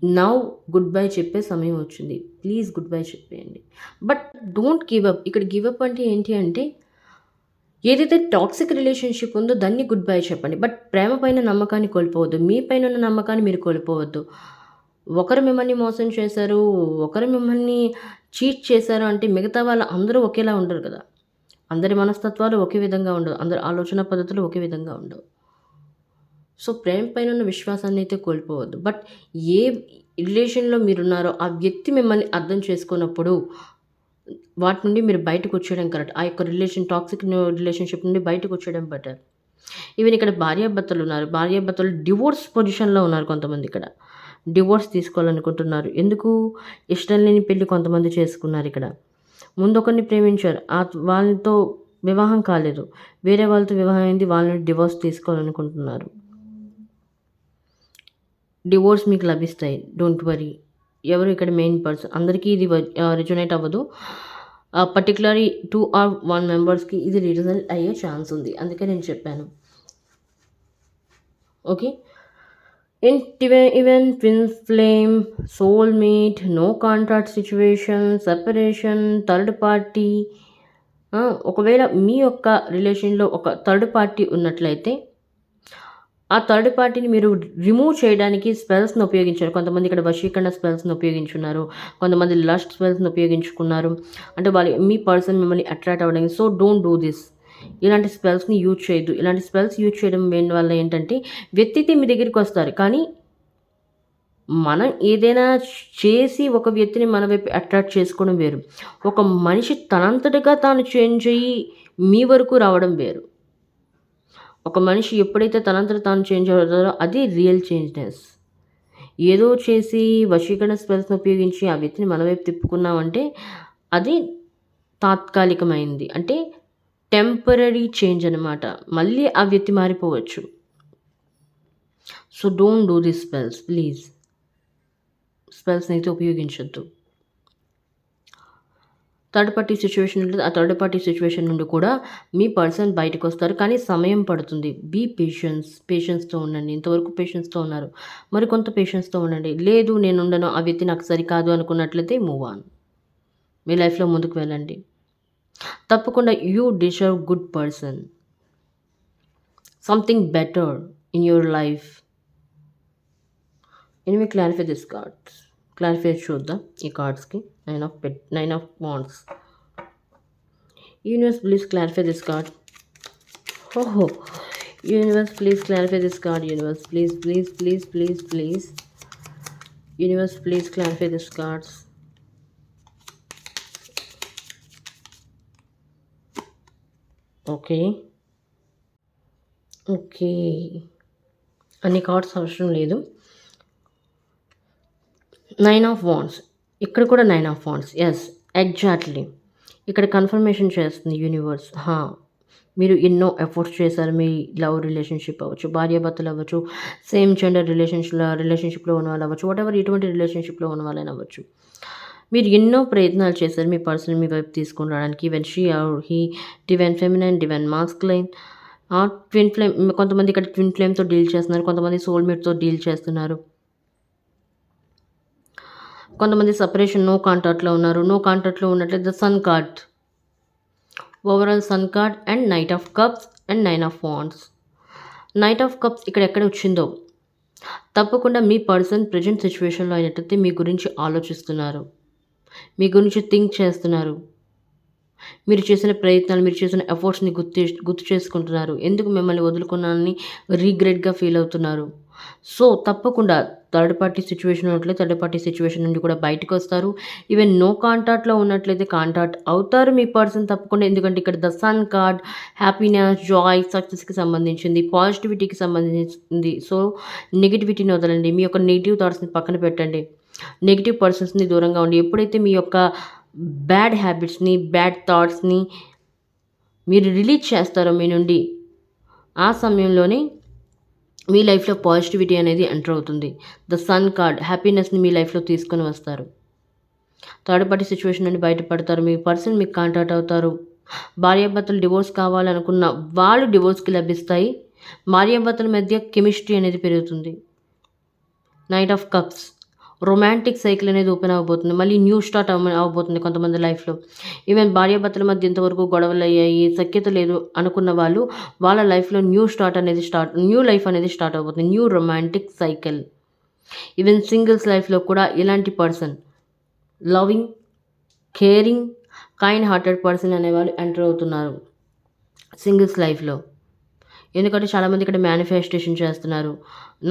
నౌ గుడ్ బై చెప్పే సమయం వచ్చింది. ప్లీజ్ గుడ్ బై చెప్పేయండి. But don't give up. ఇక్కడ గివ్ అప్ అంటే ఏంటి అంటే, ఏదైతే టాక్సిక్ రిలేషన్‌షిప్ ఉందో దాన్ని గుడ్ బై చెప్పండి. బట్ ప్రేమ పైన నమ్మకాన్ని కోల్పోవద్దు. మీ పైన ఉన్న నమ్మకాన్ని మీరు కోల్పోవద్దు. ఒకరు మిమ్మల్ని మోసం చేశారు, ఒకరు మిమ్మల్ని చీట్ చేశారు అంటే మిగతా వాళ్ళు అందరూ ఒకేలా ఉండరు కదా! అందరి మనస్తత్వాలు ఒకే విధంగా ఉండవు. అందరి ఆలోచన పద్ధతులు ఒకే విధంగా ఉండవు. సో, ప్రేమ పైన ఉన్న విశ్వాసాన్ని అయితే కోల్పోవద్దు. బట్ ఏ రిలేషన్‌లో మీరున్నారో ఆ వ్యక్తి మిమ్మల్ని అర్థం చేసుకున్నప్పుడు వాటి నుండి మీరు బయటకొచ్చేయడం కరెక్ట్. ఆ యొక్క టాక్సిక్ రిలేషన్‌షిప్ నుండి బయటకొచ్చేయడం బెటర్. ఈవెన్ ఇక్కడ భార్యాభర్తలున్నారు. భార్యాభర్తలు డివోర్స్ పొజిషన్‌లో ఉన్నారు కొంతమందిక్కడ. డివోర్స్ తీసుకోవాలనుకుంటున్నారు. ఎందుకు? ఇష్టం లేని పెళ్లి కొంతమంది చేసుకున్నారిక్కడ. ముందొకరిని ప్రేమించారు. వాళ్ళతో వివాహం కాలేదు. వేరే వాళ్ళతో వివాహం అయింది. వాళ్ళని డివోర్స్ తీసుకోవాలనుకుంటున్నారు. డివోర్స్ మీకు లభిస్తాయి. Don't worry. ఎవరు ఇక్కడ మెయిన్ పర్సన్ అందరికీ ఇది రిజొనేట్ అవ్వదు. పర్టిక్యులర్‌లీ 2 ఆర్ 1 మెంబర్స్‌కి ఇది రిజొనేట్ అయ్యే ఛాన్స్ ఉంది. అందుకే నేను చెప్పాను. Okay. Even twin flame, soulmate, no contract situation, separation, third party. ఒకవేళ మీ యొక్క రిలేషన్‌లో ఒక థర్డ్ పార్టీ ఉన్నట్లయితే ఆ థర్డ్ పార్టీని మీరు రిమూవ్ చేయడానికి స్పెల్స్‌ని ఉపయోగించారు. కొంతమంది ఇక్కడ వశీకరణ స్పెల్స్‌ని ఉపయోగించున్నారు. కొంతమంది లస్ట్ స్పెల్స్‌ని ఉపయోగించుకున్నారు. అంటే మీ పర్సన్ మిమ్మల్ని అట్రాక్ట్ అవ్వడానికి. So, don't do this. ఇలాంటి స్పెల్స్‌ని యూజ్ చేయొద్దు. ఇలాంటి స్పెల్స్ యూజ్ చేయడం వల్ల ఏంటంటే వ్యక్తి అయితే మీ దగ్గరికొస్తారు. కానీ మనం ఏదైనా చేసి ఒక వ్యక్తిని మన వైపు అట్రాక్ట్ చేసుకోవడం వేరు. ఒక మనిషి తనంతటగా తాను చేంజ్ అయ్యి మీ వరకు రావడం వేరు. ఒక మనిషి ఎప్పుడైతే తనంతట తాను చేంజ్ అవుతారో అది రియల్ చేంజ్‌నెస్. ఏదో చేసి వశీకరణ స్పెల్స్‌ని ఉపయోగించి ఆ వ్యక్తిని మన వైపు తిప్పుకున్నామంటే అది తాత్కాలికమైంది. అంటే టెంపరరీ చేంజ్ అనమాట. మళ్ళీ ఆ వ్యక్తి మారిపోవచ్చు. So, don't do this spells please. స్పెల్స్‌ని అయితే ఉపయోగించొద్దు. థర్డ్ పార్టీ సిట్యుయేషన్ ఉంటుంది. ఆ థర్డ్ పార్టీ సిట్యుయేషన్ నుండి కూడా మీ పర్సన్ బయటకొస్తారు. కానీ సమయం పడుతుంది. బీ పేషెన్స్‌తో ఉండండి. ఇంతవరకు పేషెన్స్‌తో ఉన్నారు. మరికొంత పేషెన్స్‌తో ఉండండి. లేదు నేనుండను, ఆ వ్యక్తి నాకు సరికాదు అనుకున్నట్లయితే మూవ్ ఆన్. మీ లైఫ్‌లో ముందుకు వెళ్ళండి. తప్పకుండా you deserve good person. Something better in your life. Anyway clarify this cards. Clarify చూద్దాం ఈ కార్డ్స్‌కి. 9 of wands. Universe, please clarify this card. Oh, universe, please clarify this card. Universe, please. Universe, please clarify this cards. Okay. అన్ని cards అవసరం లేదు. 9 of wands. ఇక్కడ కూడా 9 of wands. Yes, exactly. ఇక్కడ confirmation చేస్తుంది universe. మీరు ఎన్నో ఎఫర్ట్స్ చేశారు. మీ లవ్ రిలేషన్షిప్ అవ్వచ్చు, భార్యాభర్తలు అవ్వచ్చు, సేమ్ జెండర్ రిలేషన్షిప్‌లో ఉన్న వాళ్ళు అవ్వచ్చు, వాటెవర్ ఎటువంటి రిలేషన్షిప్‌లో ఉన్న వాళ్ళైనా అవ్వచ్చు. మీరు ఎన్నో ప్రయత్నాలు చేశారు మీ పర్సన్ మీ వైపు తీసుకొని రావడానికి. Even she are he, divine feminine, divine masculine, twin flame. కొంతమంది ఇక్కడ ట్విన్ ఫ్లేమ్‌తో డీల్ చేస్తున్నారు. కొంతమంది సోల్‌మేట్‌తో డీల్ చేస్తున్నారు. కొంతమంది సెపరేషన్, నో కాంటాక్ట్‌లో ఉన్నారు. నో కాంటాక్ట్‌లో ఉన్నట్లయితే the sun card, overall sun card and knight of cups and 9 of wands. Knight of cups ఇక్కడ ఎక్కడ వచ్చిందో, తప్పకుండా మీ పర్సన్ ప్రెజెంట్ సిట్యుయేషన్‌లో అయినట్టయితే మీ గురించి ఆలోచిస్తున్నారు. మీ గురించి థింక్ చేస్తున్నారు. మీరు చేసిన ప్రయత్నాలు, మీరు చేసిన ఎఫర్ట్స్‌ని గుర్తు చేసుకుంటున్నారు. ఎందుకు మిమ్మల్ని వదులుకున్నానని రిగ్రెట్‌గా ఫీల్ అవుతున్నారు. సో, తప్పకుండా థర్డ్ పార్టీ సిట్యుయేషన్ ఉన్నట్లయితే థర్డ్ పార్టీ సిట్యుయేషన్ నుండి కూడా బయటకొస్తారు. ఈవెన్ నో కాంటాక్ట్‌లో ఉన్నట్లయితే కాంటాక్ట్ అవుతారు మీ పర్సన్ తప్పకుండా. ఎందుకంటే ఇక్కడ the sun card happiness, joy, సక్సెస్‌కి సంబంధించింది. పాజిటివిటీకి సంబంధించింది. సో, నెగటివిటీని వదలండి. మీ యొక్క నెగెటివ్ థాట్స్‌ని పక్కన పెట్టండి. నెగెటివ్ పర్సన్స్‌ని దూరంగా ఉండి ఎప్పుడైతే మీ యొక్క బ్యాడ్ హ్యాబిట్స్‌ని, బ్యాడ్ థాట్స్‌ని మీరు రిలీజ్ చేస్తారో మీ నుండి, ఆ సమయంలోనే మీ లైఫ్‌లో పాజిటివిటీ అనేది ఎంటర్ అవుతుంది. ద సన్ కార్డ్ హ్యాపీనెస్‌ని మీ లైఫ్‌లో తీసుకొని వస్తారు. థర్డ్ పార్టీ సిట్యుయేషన్ నుండి బయటపడతారు. మీ పర్సన్ మీకు కాంటాక్ట్ అవుతారు. భార్యాభర్తలు డివోర్స్ కావాలనుకున్న వాళ్ళు డివోర్స్‌కి లభిస్తాయి. భార్యాభర్తల మధ్య కెమిస్ట్రీ అనేది పెరుగుతుంది. Night of cups romantic cycle అనేది ఓపెన్ అవ్వబోతుంది. మళ్ళీ న్యూ స్టార్ట్ అవ్వబోతుంది కొంతమంది లైఫ్‌లో. ఈవెన్ భార్యాభర్తల మధ్య ఇంతవరకు గొడవలయ్యాయి, సఖ్యత లేదు అనుకున్న వాళ్ళు, వాళ్ళ లైఫ్‌లో న్యూ లైఫ్ అనేది స్టార్ట్ అవ్వబోతుంది. New romantic cycle. Even singles లైఫ్‌లో కూడా ఇలాంటి person loving, caring, kind hearted person అనేవాళ్ళు ఎంటర్ అవుతున్నారు సింగిల్స్ లైఫ్‌లో. ఎందుకంటే చాలామంది ఇక్కడ మేనిఫెస్టేషన్ చేస్తున్నారు.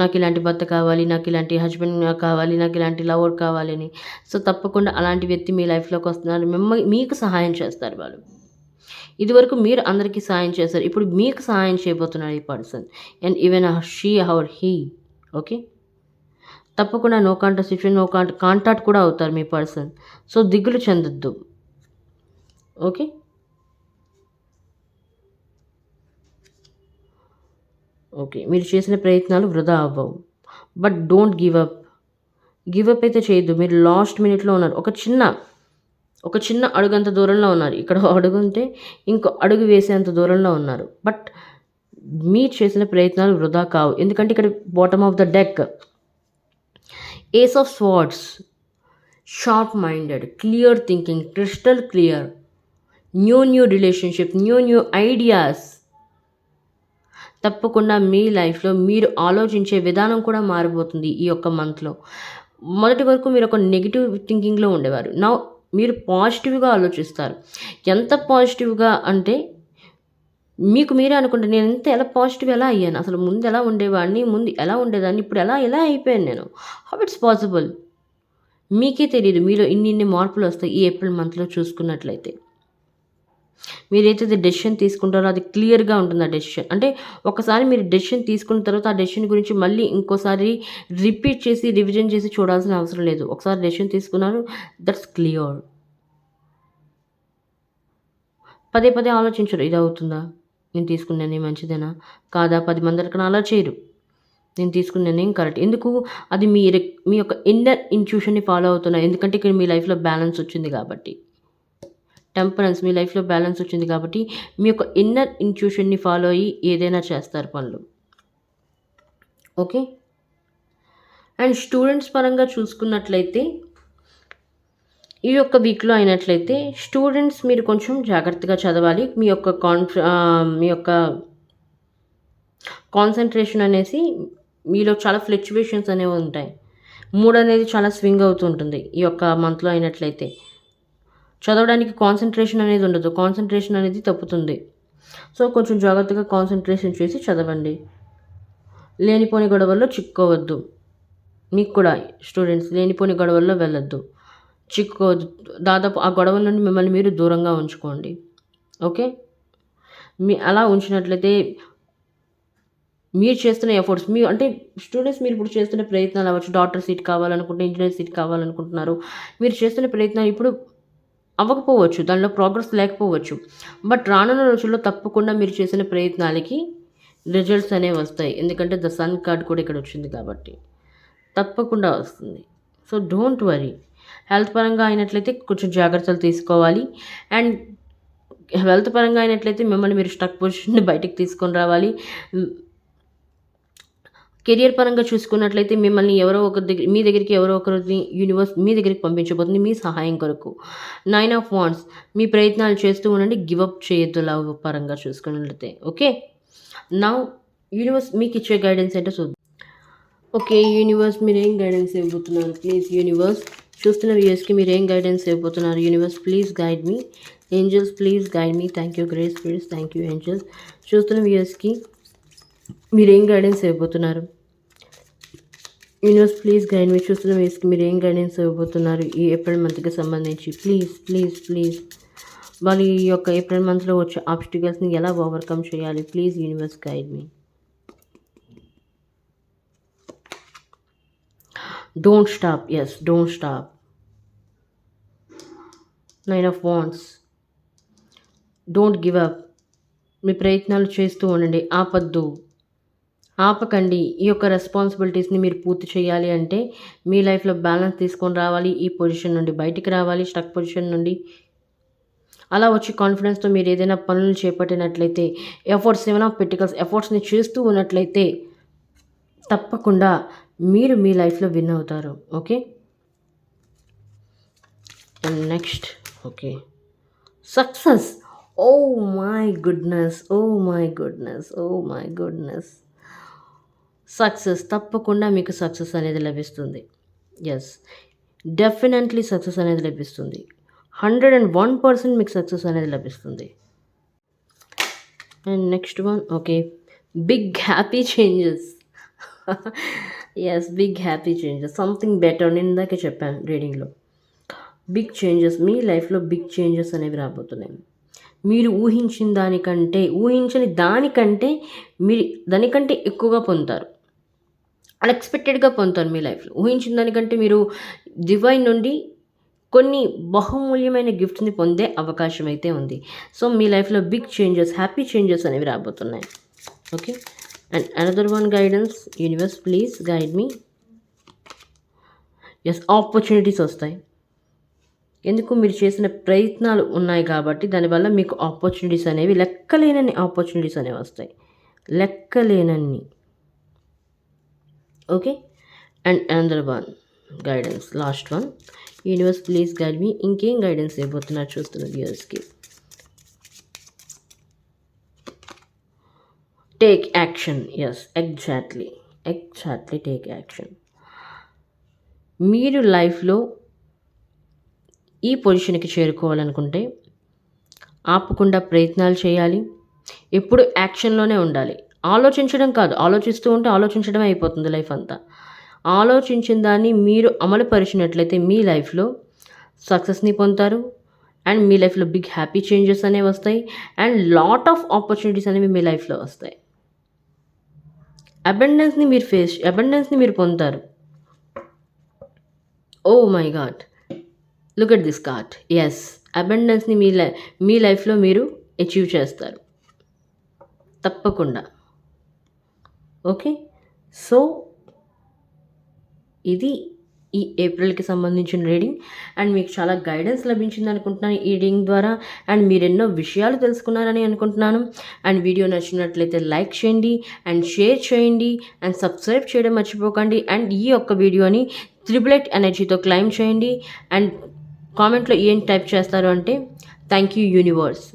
నాకు ఇలాంటి భర్త కావాలి, నాకు ఇలాంటి హస్బెండ్ కావాలి, నాకు ఇలాంటి లవర్ కావాలని. సో, తప్పకుండా అలాంటి వ్యక్తి మీ లైఫ్‌లోకి వస్తున్నారు. మీకు సహాయం చేస్తారు వాళ్ళు. ఇదివరకు మీరు అందరికీ సహాయం చేశారు. ఇప్పుడు మీకు సహాయం చేయబోతున్నాడు ఈ person. And even she are he. Okay. తప్పకుండా no contact situation, no contact కూడా అవుతారు మీ పర్సన్. సో, దిగులు చెందొద్దు. ఓకే. ఓకే. మీరు చేసిన ప్రయత్నాలు వృధా అవ్వవు. But don't give up. Give up అయితే చేయొద్దు. మీరు లాస్ట్ మినిట్‌లో ఉన్నారు. ఒక చిన్న అడుగంత దూరంలో ఉన్నారు. ఇక్కడ అడుగుంటే ఇంకో అడుగు వేసేంత దూరంలో ఉన్నారు. బట్ మీరు చేసిన ప్రయత్నాలు వృధా కావు. ఎందుకంటే ఇక్కడ bottom of the deck ace of swords, sharp minded, clear thinking, crystal clear, new relationship, new ideas. తప్పకుండా మీ లైఫ్‌లో మీరు ఆలోచించే విధానం కూడా మారిపోతుంది ఈ యొక్క మంత్‌లో. మొదటి వరకు మీరు ఒక నెగెటివ్ థింకింగ్‌లో ఉండేవారు. నౌ మీరు పాజిటివ్‌గా ఆలోచిస్తారు. ఎంత పాజిటివ్‌గా అంటే మీకు మీరే అనుకుంటారు, నేను ఎలా పాజిటివ్ ఎలా అయ్యాను? అసలు ముందు ఎలా ఉండేవాడిని? ముందు ఎలా ఉండేదాన్ని? ఇప్పుడు ఎలా అయిపోయాను నేను? How it's possible? మీకే తెలీదు. మీలో ఇన్ని మార్పులొస్తాయి ఈ ఏప్రిల్ మంత్‌లో చూసుకున్నట్లయితే. మీరైతే డెసిషన్ తీసుకుంటారో అది క్లియర్‌గా ఉంటుంది ఆ డెసిషన్. అంటే ఒకసారి మీరు డెసిషన్ తీసుకున్న తర్వాత ఆ డెసిషన్ గురించి మళ్ళీ ఇంకోసారి రిపీట్ చేసి, రివిజన్ చేసి చూడాల్సిన అవసరం లేదు. ఒకసారి డెసిషన్ తీసుకున్నారు, దట్స్ క్లియర్. పదే ఆలోచించరు. ఇది అవుతుందా? నేను తీసుకున్న నిర్ణయం మంచిదేనా? కాదా? 10 మంది అనుకున్న అలా చేయరు. నేను తీసుకున్న నిర్ణయం కరెక్ట్. ఎందుకు? అది మీ యొక్క ఇన్నర్ ఇంట్యూషన్‌ని ఫాలో అవుతున్నారు. ఎందుకంటే ఇక్కడ మీ లైఫ్‌లో బ్యాలెన్స్ వచ్చింది కాబట్టి. టెంపరెన్స్ మీ లైఫ్‌లో బ్యాలెన్స్ వచ్చింది కాబట్టి, మీ యొక్క ఇన్నర్ ఇంట్యూషన్‌ని ఫాలో అయ్యి ఏదైనా చేస్తారు పనులు. ఓకే. అండ్ స్టూడెంట్స్ పరంగా చూసుకున్నట్లయితే, ఈ యొక్క వీక్‌లో అయినట్లయితే స్టూడెంట్స్ మీరు కొంచెం జాగ్రత్తగా చదవాలి. మీ యొక్క కాన్సంట్రేషన్ అనేసి మీలో చాలా ఫ్లక్చువేషన్స్ అనేవి ఉంటాయి. మూడ్ అనేది చాలా స్వింగ్ అవుతూ ఉంటుంది ఈ యొక్క మంత్‌లో అయినట్లయితే. చదవడానికి కాన్సంట్రేషన్ అనేది ఉండదు. కాన్సంట్రేషన్ అనేది తప్పుతుంది. సో, కొంచెం జాగ్రత్తగా కాన్సంట్రేషన్ చేసి చదవండి. లేనిపోని గొడవల్లో చిక్కుకోవద్దు. మీకు కూడా స్టూడెంట్స్ లేనిపోని గొడవల్లో వెళ్ళొద్దు. చిక్కుకోవద్దు. దాదాపు ఆ గొడవల నుండి మిమ్మల్ని మీరు దూరంగా ఉంచుకోండి. ఓకే. అలా ఉంచినట్లయితే మీరు చేస్తున్న ఎఫర్ట్స్ అంటే స్టూడెంట్స్ మీరు ఇప్పుడు చేస్తున్న ప్రయత్నాలు అవ్వచ్చు. డాక్టర్ సీట్ కావాలనుకుంటే, ఇంజినీర్ సీట్ కావాలనుకుంటున్నారు. మీరు చేస్తున్న ప్రయత్నాలు ఇప్పుడు అవ్వకపోవచ్చు. దానిలో ప్రోగ్రెస్ లేకపోవచ్చు. బట్ రానున్న రోజుల్లో తప్పకుండా మీరు చేసిన ప్రయత్నాలకి రిజల్ట్స్ అనేవి వస్తాయి. ఎందుకంటే ద సన్ కార్డ్ కూడా ఇక్కడ వచ్చింది కాబట్టి. తప్పకుండా వస్తుంది. So, don't worry. హెల్త్ పరంగా అయినట్లయితే కొంచెం జాగ్రత్తలు తీసుకోవాలి. అండ్ హెల్త్ పరంగా అయినట్లయితే మిమ్మల్ని మీరు స్టక్ పొజిషన్ బయటికి తీసుకొని రావాలి. కెరియర్ పరంగా చూసుకున్నట్లయితే మిమ్మల్ని ఎవరో ఒకరి దగ్గర మీ దగ్గరికి ఎవరో ఒకరిని యూనివర్స్ మీ దగ్గరికి పంపించబోతుంది మీ సహాయం కొరకు. 9 ఆఫ్ వాండ్స్ మీ ప్రయత్నాలు చేస్తూ ఉండండి. గివ్ అప్ చేయొద్దు లవ్ పరంగా చూసుకున్నట్లయితే. ఓకే. నౌ యూనివర్స్ మీకు ఇచ్చే గైడెన్స్ ఏంటో చూద్దాం. ఓకే యూనివర్స్ మీరేం గైడెన్స్ ఇవ్వబోతున్నారు ప్లీజ్ యూనివర్స్. చూస్తున్న వ్యూయర్స్కి మీరేం గైడెన్స్ ఇవ్వబోతున్నారు universe please guide me. Angels please guide me. Thank you grace spirits, thank you angels. చూస్తున్న వ్యూయర్స్కి మీరేం గైడెన్స్ ఇవ్వబోతున్నారు యూనివర్స్ ప్లీజ్ గైడ్ మీ. చూస్తున్న వ్యూయర్స్కి మీరేం గైడెన్స్ ఇవ్వబోతున్నారు ఈ ఏప్రిల్ మంత్కి సంబంధించి ప్లీజ్ ప్లీజ్ ప్లీజ్. వాళ్ళు ఈ యొక్క ఏప్రిల్ మంత్లో వచ్చే ఆబ్స్టికల్స్ని ఎలా ఓవర్కమ్ చేయాలి please universe guide me. Don't stop. Yes, don't stop. 9 of Wands. Don't give up. మీ ప్రయత్నాలు చేస్తూ ఉండండి. ఆపకండి. ఈ యొక్క రెస్పాన్సిబిలిటీస్ని మీరు పూర్తి చేయాలి అంటే మీ లైఫ్లో బ్యాలెన్స్ తీసుకొని రావాలి. ఈ పొజిషన్ నుండి బయటికి రావాలి, స్టక్ పొజిషన్ నుండి. అలా వచ్చి కాన్ఫిడెన్స్తో మీరు ఏదైనా పనులు చేపట్టినట్లయితే ఎఫర్ట్స్ 7 ఆఫ్ పెంటికల్స్ ఎఫర్ట్స్ని చేస్తూ ఉన్నట్లయితే తప్పకుండా మీరు మీ లైఫ్లో విన్ అవుతారు. Okay. And next okay success. Oh my goodness, oh my goodness, oh my goodness. Success తప్పకుండా మీకు సక్సెస్ అనేది లభిస్తుంది. ఎస్ డెఫినెట్లీ సక్సెస్ అనేది లభిస్తుంది. 101% మీకు సక్సెస్ అనేది లభిస్తుంది. And next one okay big happy changes. Yes big happy changes, something better. నేను ఇందాకే చెప్పాను రీడింగ్లో. బిగ్ చేంజెస్ మీ లైఫ్లో బిగ్ చేంజెస్ అనేవి రాబోతున్నాయి. మీరు ఊహించని దానికంటే మీరు దానికంటే ఎక్కువగా పొందుతారు. అన్ఎక్స్పెక్టెడ్గా పొందుతారు మీ లైఫ్లో. ఊహించిన దానికంటే మీరు డివైన్ నుండి కొన్ని బహుమూల్యమైన గిఫ్ట్స్ని పొందే అవకాశం అయితే ఉంది. సో మీ లైఫ్లో బిగ్ చేంజెస్, హ్యాపీ చేంజెస్ అనేవి రాబోతున్నాయి. Okay. And another one guidance universe please guide me. Yes opportunities వస్తాయి. ఎందుకు మీరు చేసిన ప్రయత్నాలు ఉన్నాయి కాబట్టి దానివల్ల మీకు ఆపర్చునిటీస్ అనేవి లెక్కలేనన్ని ఆపర్చునిటీస్ అనేవి వస్తాయి. లెక్కలేనన్ని. Okay. And another one guidance last one universe please guide me. ఇంకేం గైడెన్స్ ఇవ్వబోతున్నారు చూస్తున్న వ్యూయర్స్కి. Take action. Yes exactly take action. మీరు లైఫ్లో ఈ పొజిషన్కి చేరుకోవాలనుకుంటే ఆపకుండా ప్రయత్నాలు చేయాలి. ఎప్పుడు యాక్షన్లోనే ఉండాలి. ఆలోచించడం కాదు, ఆలోచిస్తూ ఉంటే ఆలోచించడమే అయిపోతుంది లైఫ్ అంతా. ఆలోచించిన దాన్ని మీరు అమలుపరిచినట్లయితే మీ లైఫ్లో సక్సెస్ని పొందుతారు. అండ్ మీ లైఫ్లో బిగ్ హ్యాపీ చేంజెస్ అనేవి వస్తాయి. అండ్ లాట్ ఆఫ్ ఆపర్చునిటీస్ అనేవి మీ లైఫ్లో వస్తాయి. అబండెన్స్ని మీరు పొందుతారు. Oh my god, look at this card. Yes అబండెన్స్ని మీ లైఫ్లో మీరు అచీవ్ చేస్తారు తప్పకుండా. ఓకే. సో ఇది ఈ ఏప్రిల్కి సంబంధించిన రీడింగ్. అండ్ మీకు చాలా గైడెన్స్ లభించింది అనుకుంటున్నాను ఈ రీడింగ్ ద్వారా. అండ్ మీరు ఎన్నో విషయాలు తెలుసుకున్నారని అనుకుంటున్నాను. అండ్ వీడియో నచ్చినట్లయితే లైక్ చేయండి అండ్ షేర్ చేయండి అండ్ సబ్స్క్రైబ్ చేయడం మర్చిపోకండి. అండ్ ఈ యొక్క వీడియోని 888 ఎనర్జీతో క్లైమ్ చేయండి. అండ్ కామెంట్లో ఏం టైప్ చేస్తారు అంటే థ్యాంక్ యూ యూనివర్స్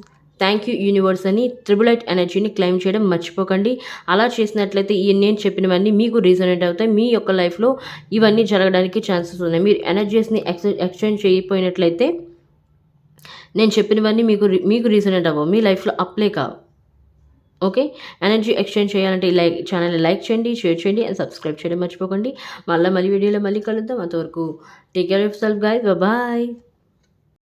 అని 888 ఎనర్జీని క్లైమ్ చేయడం మర్చిపోకండి. అలా చేసినట్లయితే నేను చెప్పినవన్నీ మీకు రీజనేట్ అవుతాయి. మీ యొక్క లైఫ్లో ఇవన్నీ జరగడానికి ఛాన్సెస్ ఉన్నాయి. మీరు ఎనర్జీస్ని ఎక్స్చేంజ్ చేయకపోయినట్లయితే నేను చెప్పినవన్నీ మీకు రీజనేట్ అవ్వవు, మీ లైఫ్లో అప్లై కావు. ఓకే. ఎనర్జీ ఎక్స్చేంజ్ చేయాలంటే ఛానల్ని లైక్ చేయండి, షేర్ చేయండి అండ్ సబ్స్క్రైబ్ చేయడం మర్చిపోకండి. మళ్ళీ వీడియోలో కలుద్దాం. అంతవరకు take care of self guys. Bye.